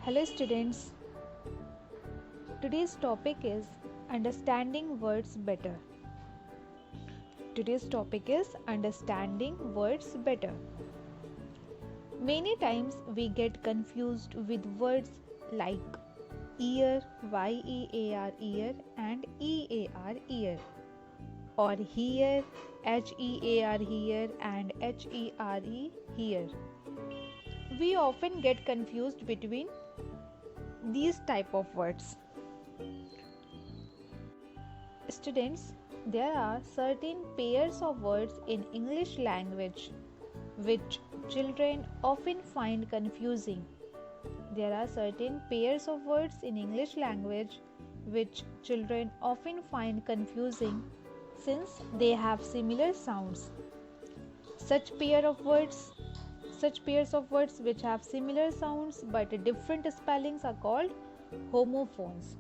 Hello students, today's topic is understanding words better. Today's topic is understanding words better. Many times we get confused with words like ear, Y-E-A-R ear and E-A-R ear, or hear, H-E-A-R hear and H-E-R-E hear. We often get confused between these type of words. Students, there are certain pairs of words in English language which children often find confusing. There are certain pairs of words in English language which children often find confusing since they have similar sounds. Such pairs of words which have similar sounds but different spellings are called homophones.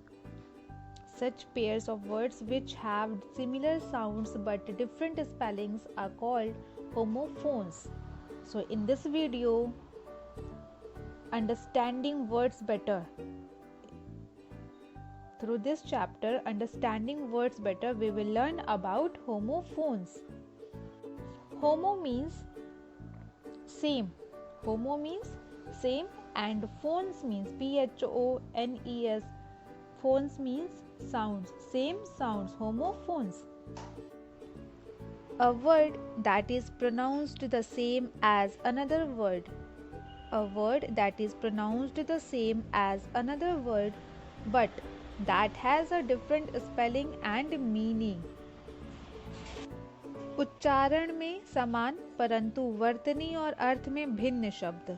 Such pairs of words which have similar sounds but different spellings are called homophones. So in this video, understanding words better. Through this chapter, understanding words better, we will learn about homophones. Homo means same. Homo means same and phones means P-H-O-N-E-S. Phones means sounds, same sounds, homophones. A word that is pronounced the same as another word. A word that is pronounced the same as another word but that has a different spelling and meaning. उच्चारण में समान परंतु वर्तनी और अर्थ में भिन्न शब्द,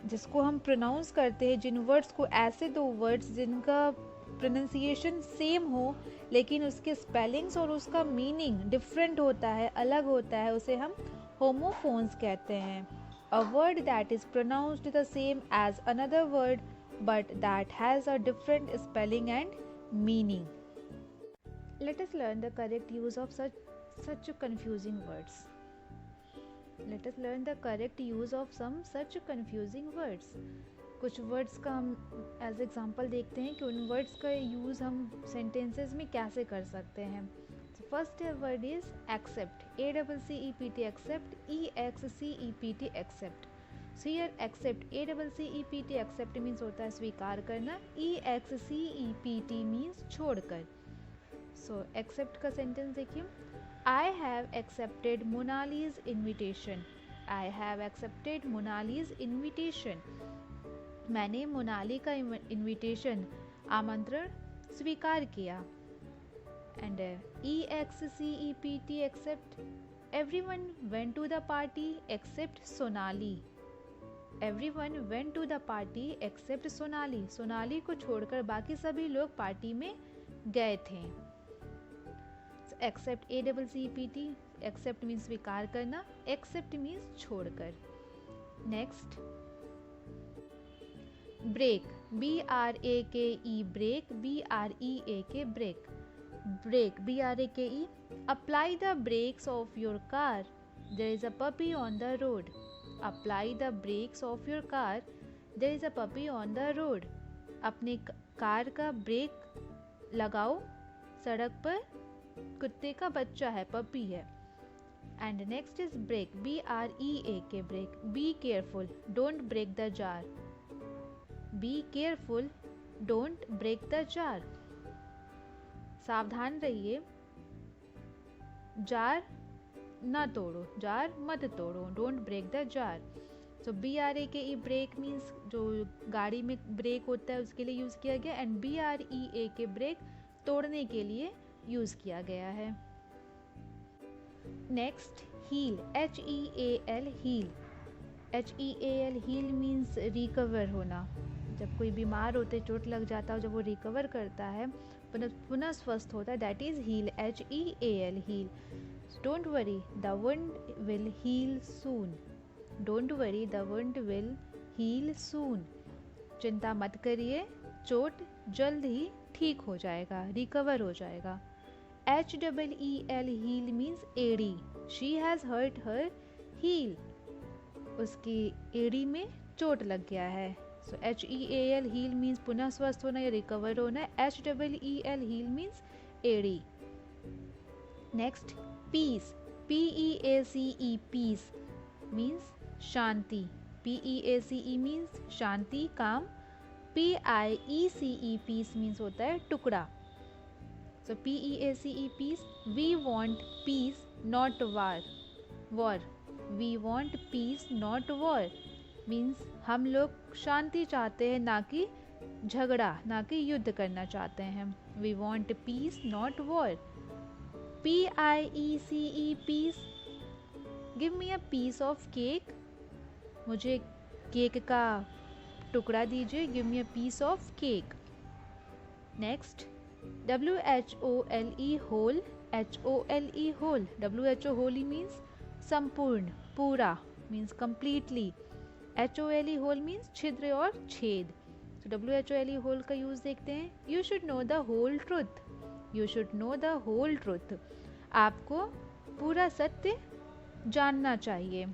जिसको हम प्रोनाउंस करते हैं, जिन वर्ड्स को, ऐसे दो वर्ड्स जिनका प्रोनाउंसिएशन सेम हो लेकिन उसके स्पेलिंग्स और उसका मीनिंग डिफरेंट होता है, अलग होता है, उसे हम होमोफोन्स कहते हैं. A word that is pronounced the same as another word but that has a different spelling and meaning. Let us learn the correct use of such confusing words. Let us learn the correct use of some such confusing words. कुछ words का हम as example देखते हैं कि उन words का use हम sentences में कैसे कर सकते हैं. First word is accept, ACCEPT except, EXCEPT except. So here accept, ACCEPT accept means होता है स्वीकार करना, EXCEPT मीन्स छोड़कर. सो एक्सेप्ट का सेंटेंस देखिए. I have accepted Monali's invitation. I have accepted Monali's invitation. मैंने मोनाली का इन्विटेशन, आमंत्रण स्वीकार किया. And EXCEPT accept, everyone went to the party except Sonali. Everyone went to the party except Sonali. Sonali को छोड़कर बाकी सभी लोग पार्टी में गए थे. एक्सेप्ट, ACCEPT एक्सेप्ट मीन्स स्वीकार करना, एक्सेप्ट मीन्स छोड़कर. Next brake, BRAKE brake, BREAK break. Brake, BRAKE. Apply the brakes of your car, there is a puppy on the road. Apply the brakes of your car, there is a puppy on the road. अपने car का brake लगाओ, सड़क पर कुत्ते का बच्चा है, puppy है. And next is break, BREAK break. Be careful, don't break the jar. Be careful, don't break the jar. सावधान रहिए, जार ना तोड़ो, जार मत तोड़ो, don't break the jar. So BRAKE brake means जो गाड़ी में ब्रेक होता है उसके लिए यूज़ किया गया, एंड BREAK ब्रेक तोड़ने के लिए यूज़ किया गया है. Next heal, HEAL heal. HEAL heal means recover होना. जब कोई बीमार होते, चोट लग जाता है, जब वो रिकवर करता है, पुनः स्वस्थ होता है, that is heal, HEAL heal. Don't worry, the wound will heal soon. Don't worry, the wound will heal soon. चिंता मत करिए, चोट जल्द ही ठीक हो जाएगा, रिकवर हो जाएगा. HEEL हील मीन्स एड़ी. She has hurt her heel. उसकी एड़ी में चोट लग गया है. सो HEAL हील मीन्स पुनः स्वस्थ होना या रिकवर होना. HEEL हील मीन्स एड़ी. Next piece. PEACE peace means शांति. PEACE मीन्स शांति, काम. PIECE पीस मीन्स होता है टुकड़ा. So PEACE peace. We want peace not war. We want peace not war means हम लोग शांति चाहते हैं, ना कि झगड़ा, ना कि युद्ध करना चाहते हैं. We want peace not war. PIECE piece. Give me a piece of cake. मुझे केक का टुकड़ा दीजिए. Give me a piece of cake. Next WHOLE whole. HOLE hole. WHO wholly means संपूर्ण, पूरा, means completely. HOLE hole means छिद्र और छेद. तो WHOLE होल का यूज देखते हैं. You should know the whole truth. You should know the whole truth. आपको पूरा सत्य जानना चाहिए.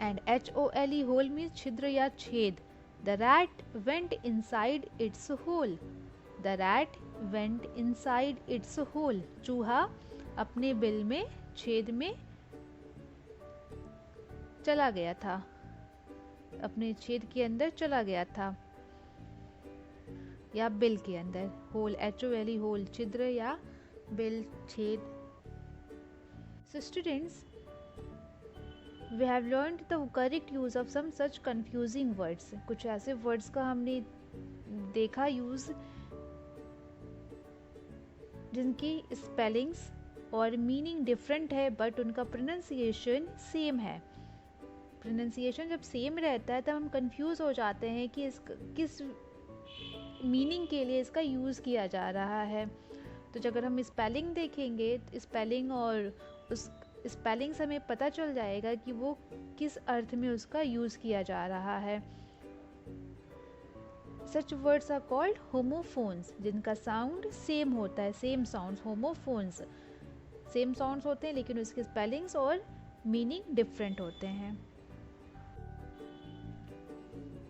एंड HOLE होल मीन्स छिद्र या छेद. The rat went inside its hole. The rat went inside its hole. चूहा अपने बिल में, छेद में चला गया था, अपने छेद के अंदर चला गया था या बिल के अंदर. होल HOLE होल छिद्र या बिल, छेद. So students, we have learned the correct use of some such confusing words. कुछ ऐसे words का हमने देखा यूज जिनकी स्पेलिंग्स और मीनिंग डिफरेंट है बट उनका प्रोनाउंसिएशन सेम है. प्रोनाउंसिएशन जब सेम रहता है तब हम कंफ्यूज हो जाते हैं कि किस मीनिंग के लिए इसका यूज़ किया जा रहा है. तो अगर हम स्पेलिंग देखेंगे, स्पेलिंग और उस स्पेलिंग से हमें पता चल जाएगा कि वो किस अर्थ में उसका यूज़ किया जा रहा है. Such words are called homophones, जिनका साउंड सेम होता है. Same sounds, homophones. Same sounds होते हैं लेकिन उसके स्पेलिंग्स और मीनिंग डिफरेंट होते हैं.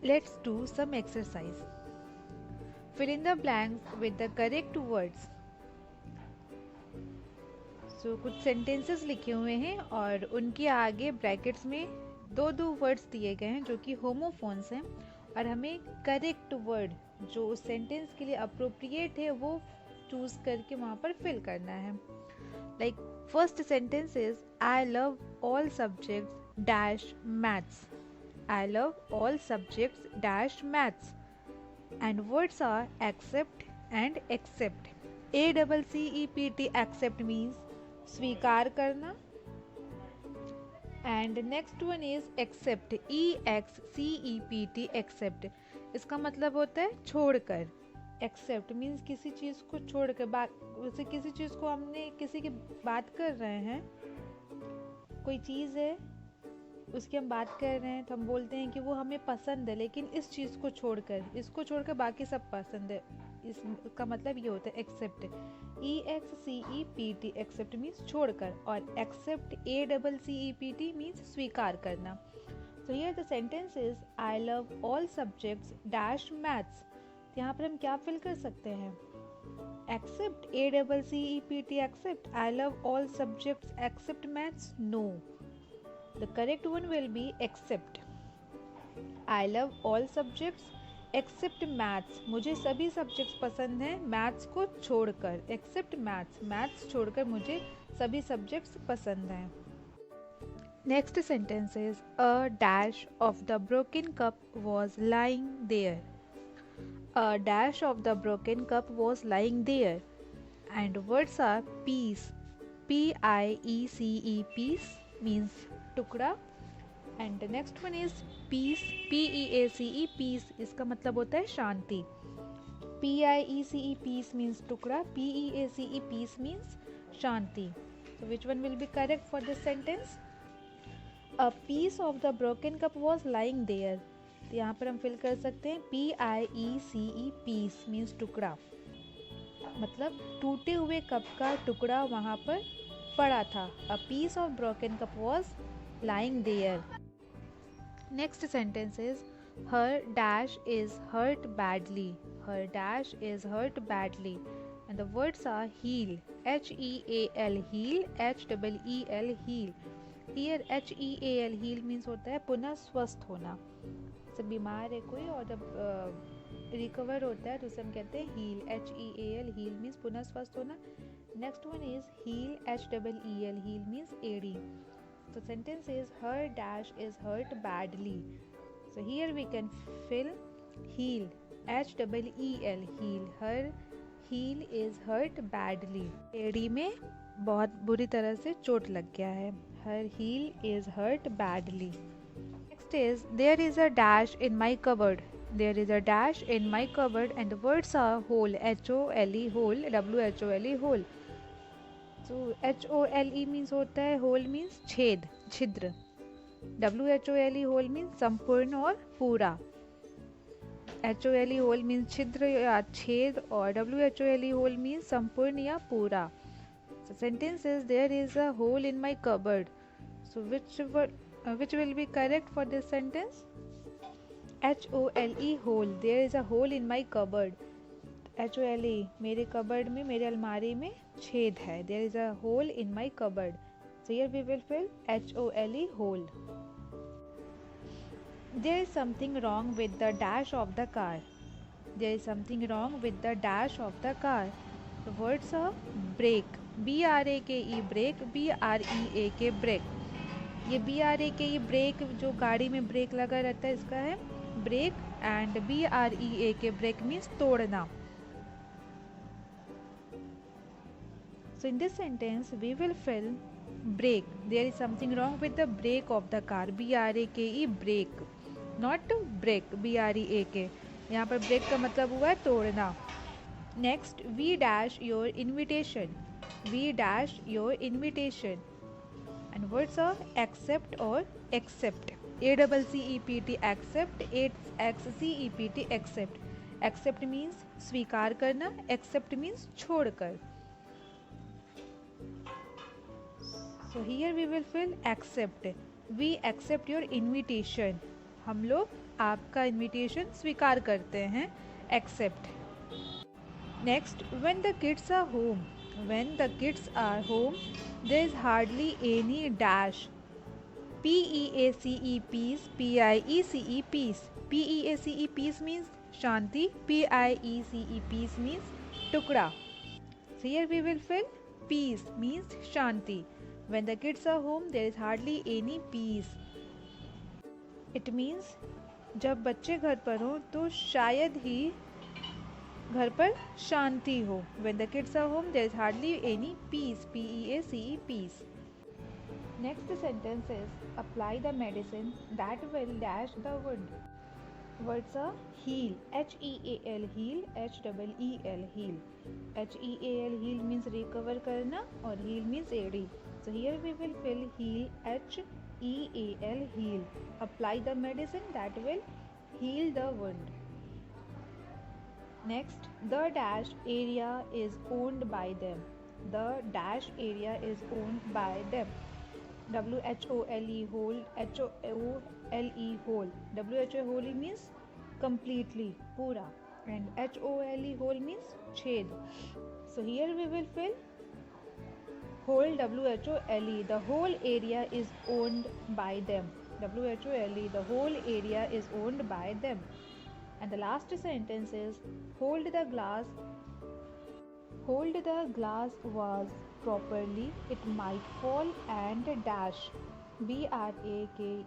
Let's do some exercise. Fill in the blanks with the correct words. So कुछ sentences लिखे हुए हैं और उनके आगे ब्रैकेट्स में दो वर्ड्स दिए गए हैं जो कि homophones हैं और हमें करेक्ट वर्ड जो उस सेंटेंस के लिए अप्रोप्रिएट है वो चूज करके वहाँ पर फिल करना है. Like first sentence is I love all subjects dash maths. I love all subjects dash maths. And words are accept and accept. ACCEPT accept means स्वीकार करना. And next one is accept. EXCEPT accept. इसका मतलब होता है छोड़कर. Accept means किसी चीज़ को छोड़कर, वैसे किसी चीज़ को हमने किसी की बात कर रहे हैं, कोई चीज़ है उसकी हम बात कर रहे हैं तो हम बोलते हैं कि वो हमें पसंद है लेकिन इस चीज़ को छोड़कर, इसको छोड़कर बाकी सब पसंद है. इसका मतलब ये होता है एक्सेप्ट. EXCEPT एक्सेप्ट मीन्स छोड़कर और एक्सेप्ट ACCEPT मीन्स स्वीकार करना. तो here the sentence is I love all subjects dash maths. यहाँ पर हम क्या फिल कर सकते हैं? Accept ACCEPT accept I love all subjects except maths. No, the correct one will be accept. I love all subjects except maths. मुझे सभी subjects पसंद हैं मैथ्स को छोड़कर. एक्सेप्ट मैथ्स, मैथ्स छोड़कर मुझे सभी सब्जेक्ट्स पसंद हैं. Next sentence is a dash of the broken cup was lying there. A dash of the broken cup was lying there. And words are piece. PIECE piece means टुकड़ा. And next one is peace. PEACE peace, इसका मतलब होता है शांति. PIECE piece means टुकड़ा. PEACE peace means शांति. So which one will be correct for this sentence? A piece of the broken cup was lying there. तो यहाँ पर हम फिल कर सकते हैं PIECE पीस मीन्स टुकड़ा, मतलब टूटे हुए कप का टुकड़ा वहाँ पर पड़ा था. A piece of broken cup was lying there. Next sentence is her dash is hurt badly, her dash is hurt badly. And the words are heal, HEAL, heal, HEEL, heal. Here HEAL, heal means होता है पुनः स्वस्थ होना. जब बीमार है कोई और जब रिकवर होता है तो उसे हम कहते हैं हील, HEAL, heal means पुनः स्वस्थ होना. Next one is heal, HEEL, heal means AD. So sentence is her dash is hurt badly. So here we can fill heal, HEEL, heal, her heel is hurt badly. एड़ी में बहुत बुरी तरह से चोट लग गया है. Her heel is hurt badly. Next is there is a dash in my cupboard. There is a dash in my cupboard and the words are hole, HOLE, hole, WHOLE, hole. So HOLE means होता है hole means छेद, छिद्र. WHOLE hole means संपूर्ण और पूरा. HOLE hole means छिद्र या छेद और WHOLE hole means संपूर्ण या पूरा. So sentence is there is a hole in my cupboard. So which will be correct for this sentence? HOLE hole. There is a hole in my cupboard. HOLE मेरे cupboard में, मेरे अलमारी में छेद है. There is a hole in my cupboard. So here we will fill HOLE hole. There is something wrong with the dash of the car. There is something wrong with the dash of the car. The words are brake, BRAKE, brake, BREAK, brake. ये BRAKE brake जो गाड़ी में brake लगा रहता है इसका है brake. And BREAK break means तोड़ना. So in this sentence we will fill brake. There is something wrong with the brake of the car. BRAKE brake, not brake, BREAK. यहाँ पर ब्रेक का मतलब हुआ है तोड़ना. Next, we dash your invitation. We dash your invitation. And words are accept or accept. ACCEPT accept, AXCEPT accept. Accept means स्वीकार करना, accept means छोड़कर. So here we will fill accept. We accept your invitation. हम लोग आपका invitation स्वीकार करते हैं. Accept. Next, when the kids are home. When the kids are home, there is hardly any dash. PEACE peace, PIECE peace. PEACE peace means Shanti. PIECE peace means Tukda. So here we will fill peace means Shanti. When the kids are home, there is hardly any peace. It means जब बच्चे घर पर हों तो शायद ही घर पर शांति हो. When the kids are home, there is hardly any peace. PEACE peace. Next sentence is apply the medicine that will dash the wound. Words are heal, HEAL, heal, HEEL, heal. HEAL, heal means recover करना और heal means AD. So here we will fill heal, HEAL, heal. Apply the medicine that will heal the wound. Next, the dash area is owned by them. The dash area is owned by them. WHOLE whole, HOLE whole. WHOLE means completely, पूरा, and HOLE whole means छेद. So here we will fill whole, WHOLE. The whole area is owned by them. WHOLE, the whole area is owned by them. And the last sentence is hold the glass vase properly, it might fall and dash. BRAKE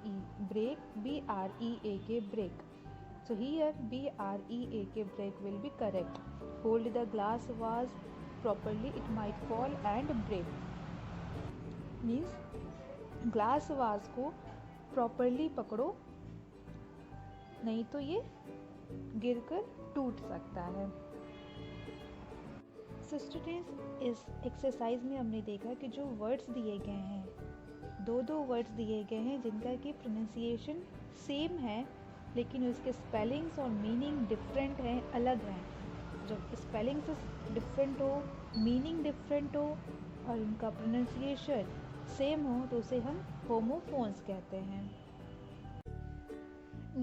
break, BREAK break. So here BREAK break will be correct. Hold the glass vase properly, it might fall and break. Means glass vase को properly पकड़ो, नहीं तो ये गिरकर टूट सकता है. Students, इस एक्सरसाइज में हमने देखा कि जो वर्ड्स दिए गए हैं, दो वर्ड्स दिए गए हैं जिनका कि प्रोनाउंसिएशन सेम है लेकिन उसके स्पेलिंग्स और मीनिंग डिफरेंट हैं, अलग हैं. जब स्पेलिंग्स डिफरेंट हो, मीनिंग डिफरेंट हो और उनका प्रोनाउंसिएशन सेम हो तो उसे हम होमोफोन्स कहते हैं.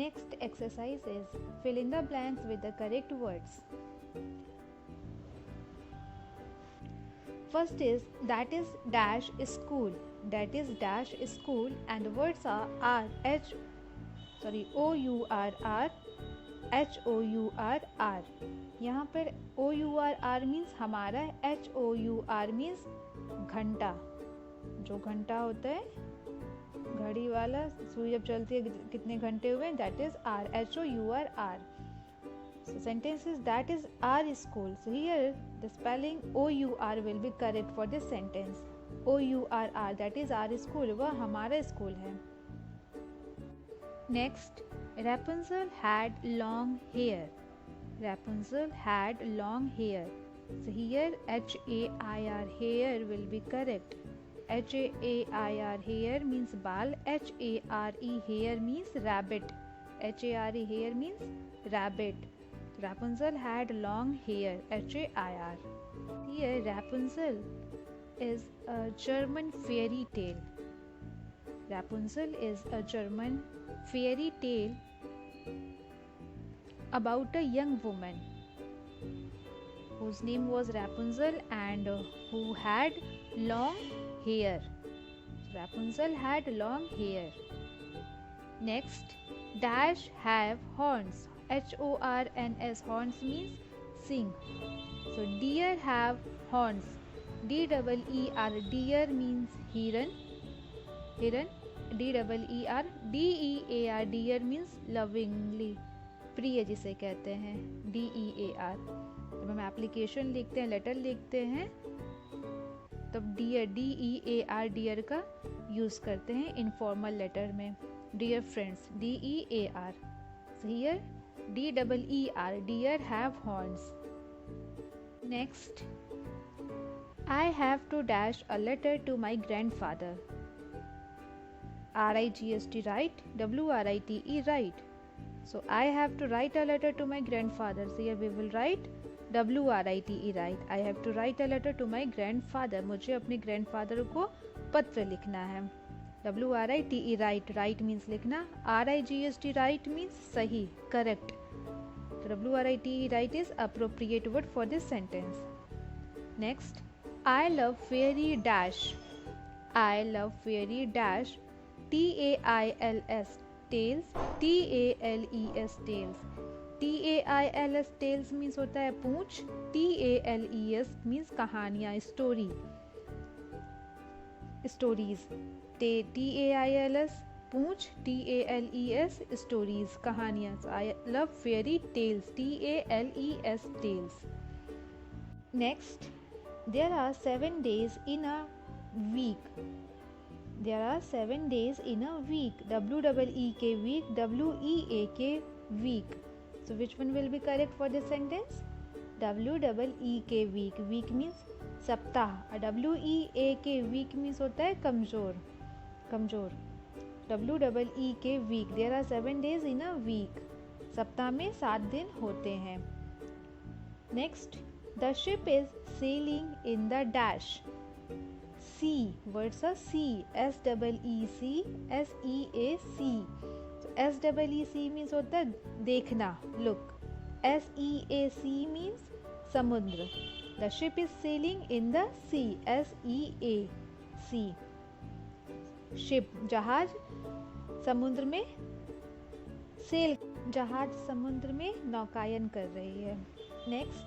Next exercise is fill in the blanks with the correct words. First is that is dash school. That is dash school, and the words are OURR HOURR. यहाँ पर OURR मीन्स हमारा, HOUR means घंटा, जो घंटा होता है घड़ी वाला, सुई जब चलती है कितने घंटे हुए, that is hour, HOURR. So sentence is that is our school. So here the spelling OUR will be correct for this sentence. OURR, that is our school, वह हमारा स्कूल है. Next, Rapunzel had long hair. Rapunzel had long hair. So here HAIR, hair will be correct. HAIR, hair means बाल. HARE, hair means rabbit. HARE, hair means rabbit. Rapunzel had long hair. HAIR. Here Rapunzel is a German fairy tale. Rapunzel is a German fairy tale about a young woman whose name was Rapunzel and who had long hair. Rapunzel had long hair. Next, dash have horns. HORNS, horns means sing. So deer have horns. DEER, deer means heron. Heron. DEER, DEAR, deer means lovingly, प्रिय जिसे कहते हैं, DEAR. जब हम application लिखते हैं, letter लिखते हैं, तब डियर, DEAR, डियर का यूज करते हैं इनफॉर्मल लेटर में. Dear friends, DEAR. So here DEER, deer have horns. Next, I have to dash a letter to my grandfather. RIGST, right? WRITE, right? So I have to write a letter to my grandfather. So here we will write WRITE, right? I have to write a letter to my grandfather. मुझे अपने grandfather को पत्र लिखना है. WRITE, right. Right means लिखना. RIGST, right means सही, correct. So WRITE, right is appropriate word for this sentence. Next, I love fairy dash. I love fairy dash. TAILS, tales. TALES, tales. TAILS, tales means होता है पूंछ. TALES means कहानियाँ, story, stories. TAILS पूंछ, TALES stories, कहानियाँ. So I love fairy tales. TALES, tales. Next, there are 7 days in a week. There are 7 days in a week. WEEK, week. WEAK, week. So which one will be correct for this sentence? WEEK, week. Week means सप्ताह. WEAK, week means होता है कमजोर, कमजोर. WEEK, week. There are 7 days in a week. सप्ताह में 7 दिन होते हैं. Next, the ship is sailing in the dash. Sea, words are sea. SEEC, SEAC. So SEEC means होता है देखना, look. SEAC means समुद्र. The ship is sailing in the sea. SEAC. Ship, जहाज समुद्र में सेल, जहाज समुद्र में नौकायन कर रही है. Next,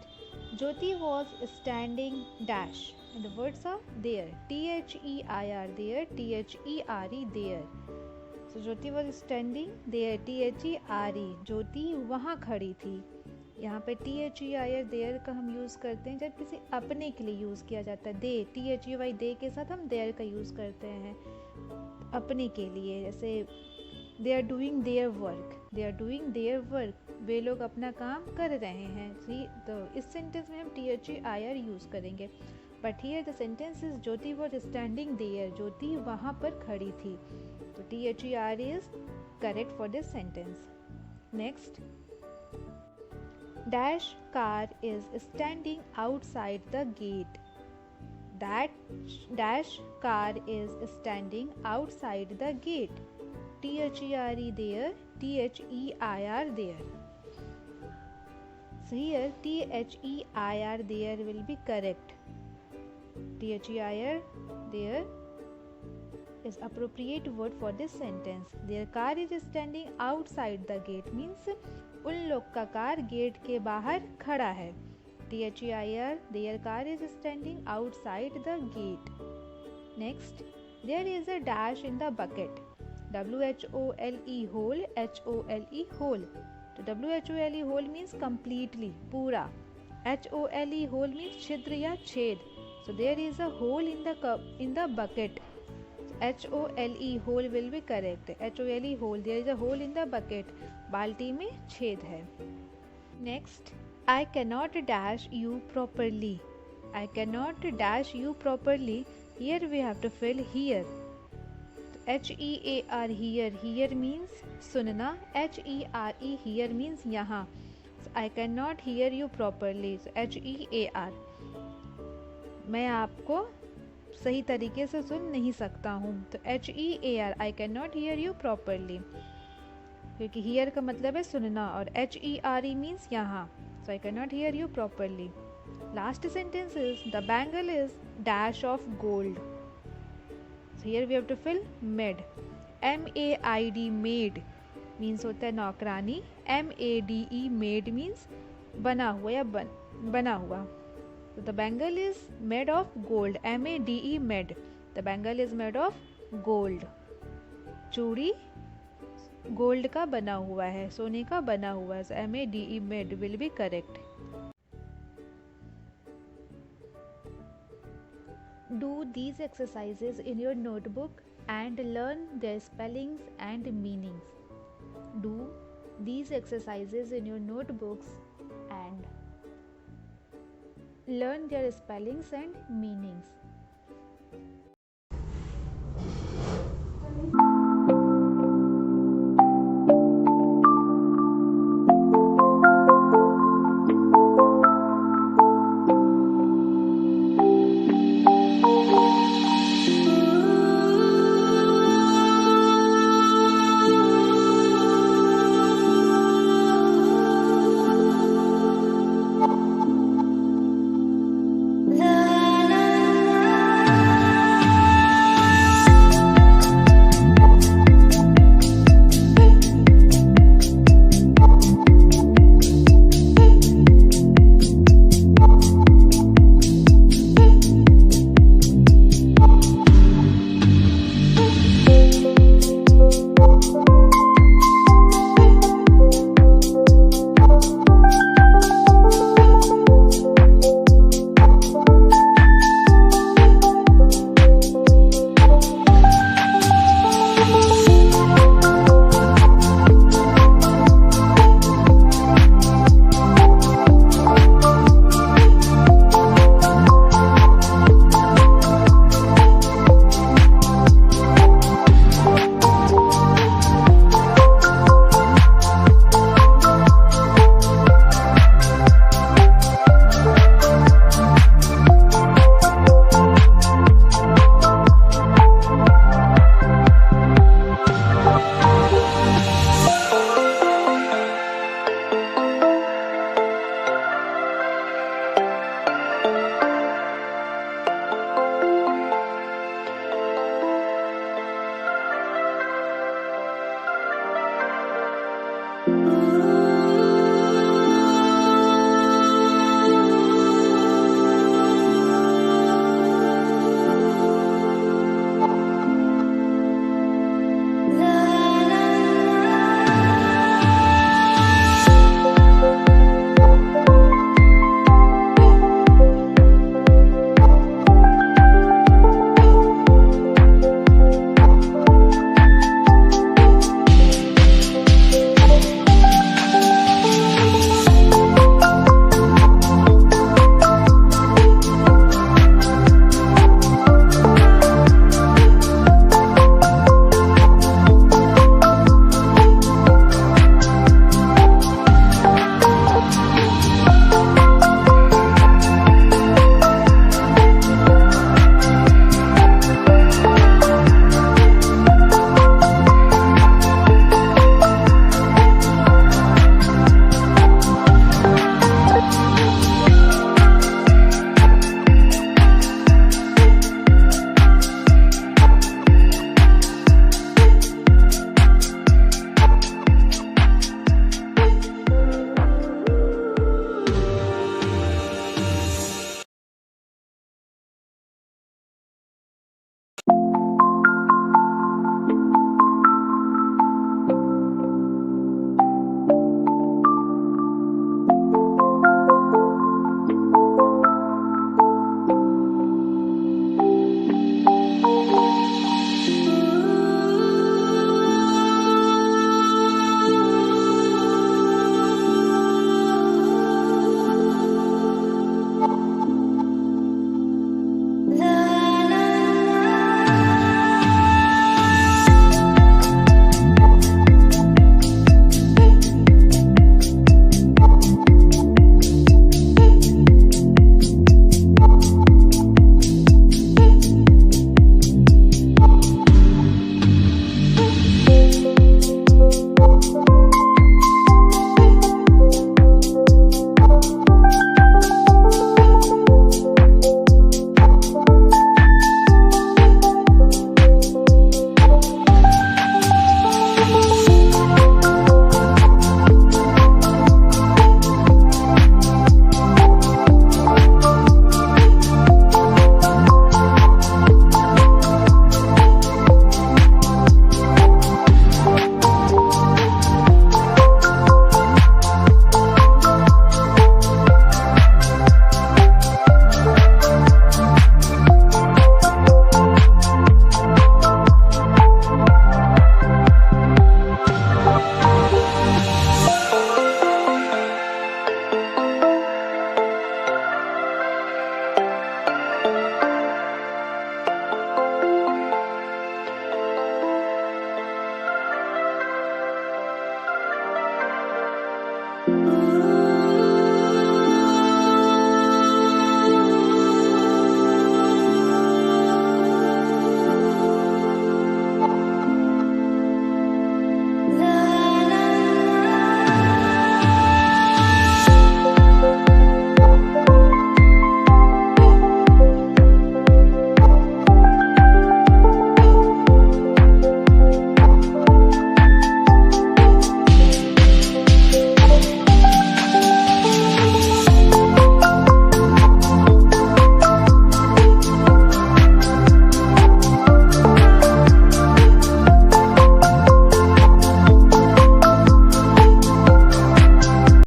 Jyoti was standing dash. And the words are there. THEIR, there. THERE, there. So Jyoti was standing there. THERE, ज्योति वहाँ खड़ी थी. यहाँ पे THEIR, there का हम यूज़ करते हैं जब किसी अपने के लिए यूज़ किया जाता है. दे, THEY, दे के साथ हम there का यूज़ करते हैं अपने के लिए. जैसे they are doing their work. They are doing their work. वे लोग अपना काम कर रहे हैं. तो इस सेंटेंस में हम THEIR यूज़ करेंगे. But here the sentence is Jyoti was standing there. ज्योति वहाँ पर खड़ी थी. तो THER is correct for this sentence. Next, dash car is standing outside the gate. That dash car is standing outside the gate. THERE, there. THEIR there. So here THEIR there will be correct. THEIR there is appropriate word for this sentence. Their car is standing outside the gate means उन लोग का car gate के बाहर खड़ा है. THEIR their car is standing outside the gate. Next, there is a dash in the bucket. WHOLE hole, HOLE hole. तो WHOLE hole means completely, पूरा. HOLE hole means छिद्र या छेद. So there is a hole in the bucket. HOLE hole will be correct. HOLE hole, there is a hole in the bucket. बाल्टी में छेद है. Next, I cannot dash you properly. I cannot dash you properly. Here we have to fill here. HEAR here. Here means सुनना. HERE here means यहाँ. So I cannot hear you properly. So HEAR. मैं आपको सही तरीके से सुन नहीं सकता हूँ. तो HEAR I cannot hear you properly. क्योंकि hear का मतलब है सुनना और HERE means यहाँ. So I cannot hear you properly. Last sentence is the bangle is dash of gold. So here we have to fill maid. MAID maid means होता है नौकरानी. MADE maid means बना हुआ या बना हुआ. So the bangle is made of gold. MADE made. The bangle is made of gold. चूड़ी gold का बना हुआ है, सोने का बना हुआ है. So MADE made will be correct. Do these exercises in your notebook and learn their spellings and meanings. Do these exercises in your notebooks and learn their spellings and meanings.